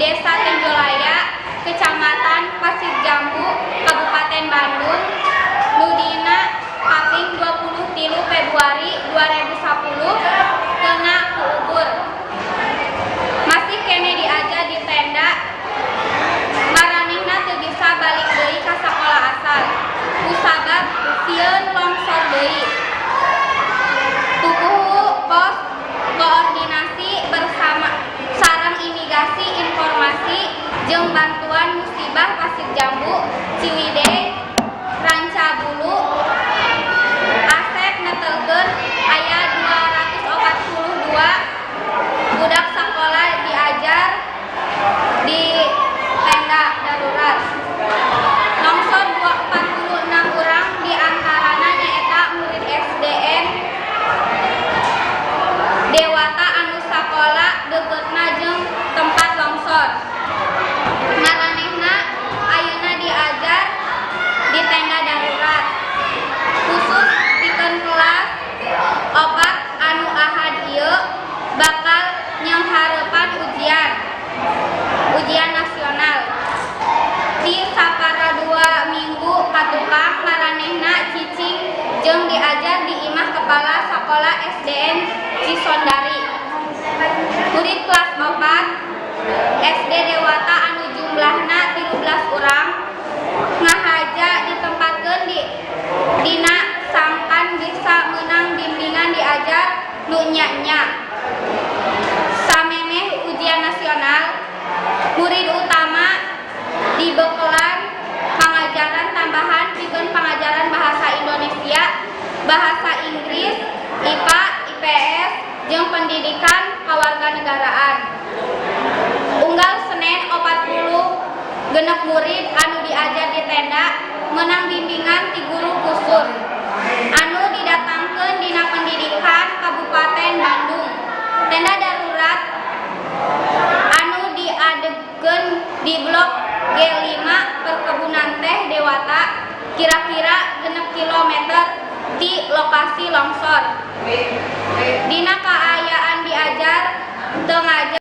Desa Tenjolaya, Kecamatan Pasir Jambu, Kabupaten Bandung, Nudina kaping 23 Februari 2010 kena kuugur. Masih kene diaja di tenda, maranehna teu bisa balik deui ka sakola asal. Kusabab sieun longsor deui. Puguh pos koordinasi bersama sareng imigrasi informasi jeung bantuan musibah Pasir Jambu, Ciwidey, Rancabulu, Asep netelkeun aya 242 budak sakola diajar di tenda darurat. Longsor 46 urang diantarana nyaeta murid SDN Dewata anu sakola deuketna jeung tempat longsor. Maranehna ayeuna diajar di tenda darurat. Khusus pikeun kelas 4 anu ahad ieu bakal nyenghareupan ujian nasional. Di sapara 2 minggu katukang maranehna cicing jeung diajar di imah kepala sakola SDN Cisondari. Murid kelas 4 SD Dewata anu jumlahna 13 urang ngahaja ditempatkeun dina sangkan bisa meunang bimbingan diajar nu nya-nya. Samemeh ujian nasional, murid utama dibekelan pangajaran tambahan pikeun pangajaran bahasa Indonesia, bahasa Inggris, IPA, IPS, jeung pendidikan kawarganegaraan. Unggal Senen 40 genep murid anu diajar di tenda meunang bimbingan ti guru khusus anu didatangkeun dina pendidikan Kabupaten Bandung. Tenda darurat anu diadegeun di blok G5 Perkebunan Teh Dewata kira-kira genep kilometer ti lokasi longsor. Dina kaayaan diajar teu ngajar